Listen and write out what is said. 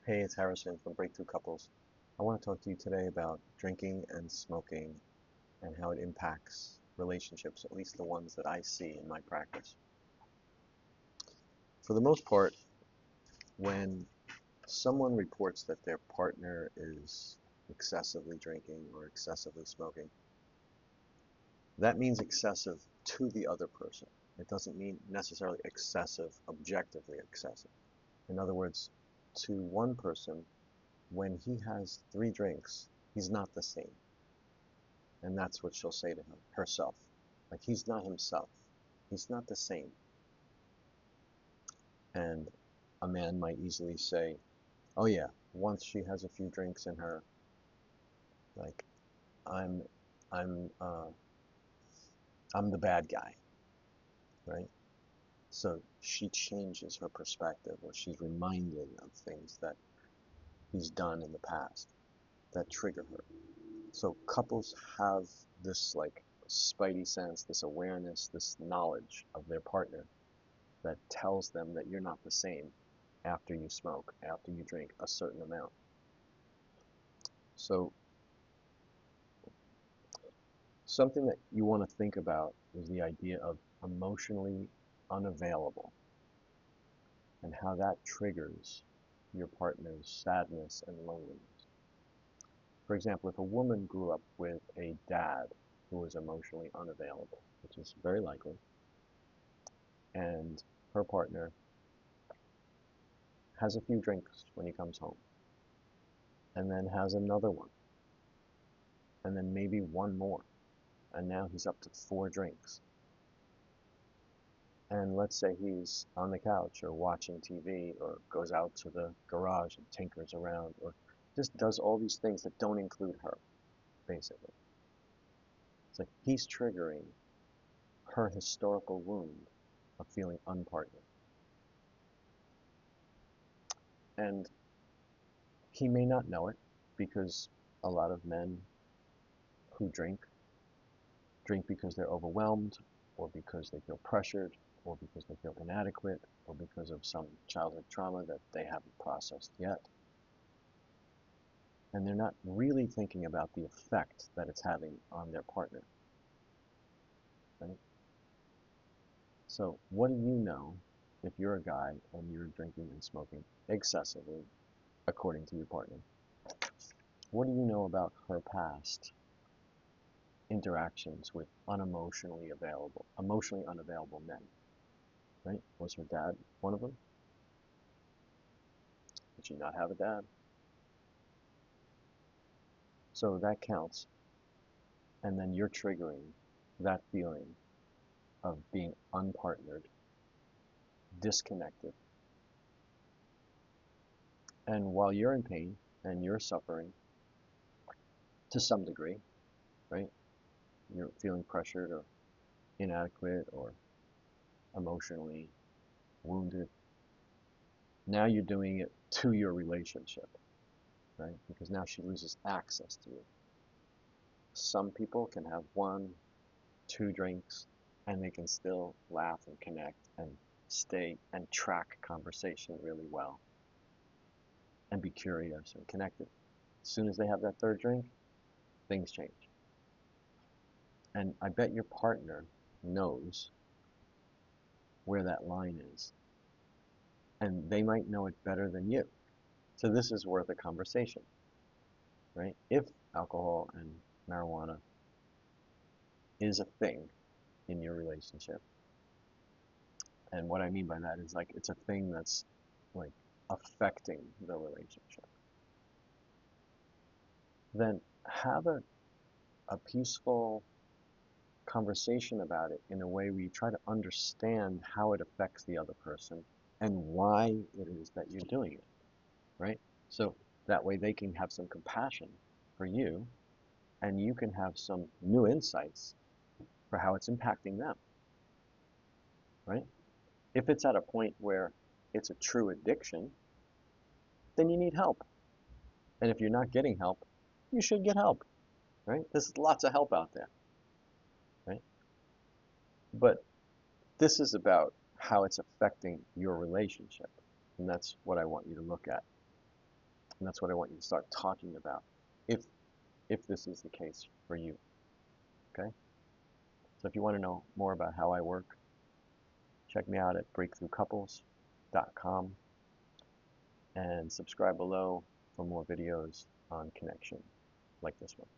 Hey, it's Harrison from Breakthrough Couples. I want to talk to you today about drinking and smoking and how it impacts relationships, at least the ones that I see in my practice. For the most part, when someone reports that their partner is excessively drinking or excessively smoking, that means excessive to the other person. It doesn't mean necessarily excessive, objectively excessive. In other words, to one person, when he has 3 drinks, he's not the same. And that's what she'll say to him, herself. Like, he's not himself. He's not the same. And a man might easily say, oh yeah, once she has a few drinks in her, like, I'm, I'm, uh, I'm the bad guy, right? So she changes her perspective, or she's reminded of things that he's done in the past that trigger her. So couples have this like spidey sense, this awareness, this knowledge of their partner that tells them that you're not the same after you smoke, after you drink a certain amount. So something that you want to think about is the idea of emotionally unavailable and how that triggers your partner's sadness and loneliness. For example, if a woman grew up with a dad who was emotionally unavailable, which is very likely, and her partner has a few drinks when he comes home, and then has another one, and then maybe one more, and now he's up to 4 drinks. And let's say he's on the couch or watching TV or goes out to the garage and tinkers around or just does all these things that don't include her, basically. It's like he's triggering her historical wound of feeling unpartnered. And he may not know it because a lot of men who drink because they're overwhelmed or because they feel pressured or because they feel inadequate or because of some childhood trauma that they haven't processed yet. And they're not really thinking about the effect that it's having on their partner. Right? So what do you know if you're a guy and you're drinking and smoking excessively, according to your partner? What do you know about her past interactions with emotionally unavailable men? Right? Was her dad one of them? Did she not have a dad? So that counts. And then you're triggering that feeling of being unpartnered, disconnected. And while you're in pain and you're suffering to some degree, right? You're feeling pressured or inadequate or emotionally wounded. Now you're doing it to your relationship, right? Because now she loses access to you. Some people can have 1, 2 drinks and they can still laugh and connect and stay and track conversation really well and be curious and connected. As soon as they have that 3rd drink, things change. And I bet your partner knows where that line is. And they might know it better than you. So this is worth a conversation, right? If alcohol and marijuana is a thing in your relationship, and what I mean by that is like it's a thing that's like affecting the relationship, then have a peaceful conversation about it in a way where you try to understand how it affects the other person and why it is that you're doing it, right? So that way they can have some compassion for you and you can have some new insights for how it's impacting them, right? If it's at a point where it's a true addiction, then you need help. And if you're not getting help, you should get help, right? There's lots of help out there, right? But this is about how it's affecting your relationship. And that's what I want you to look at. And that's what I want you to start talking about if this is the case for you. Okay? So if you want to know more about how I work, check me out at breakthroughcouples.com and subscribe below for more videos on connection like this one.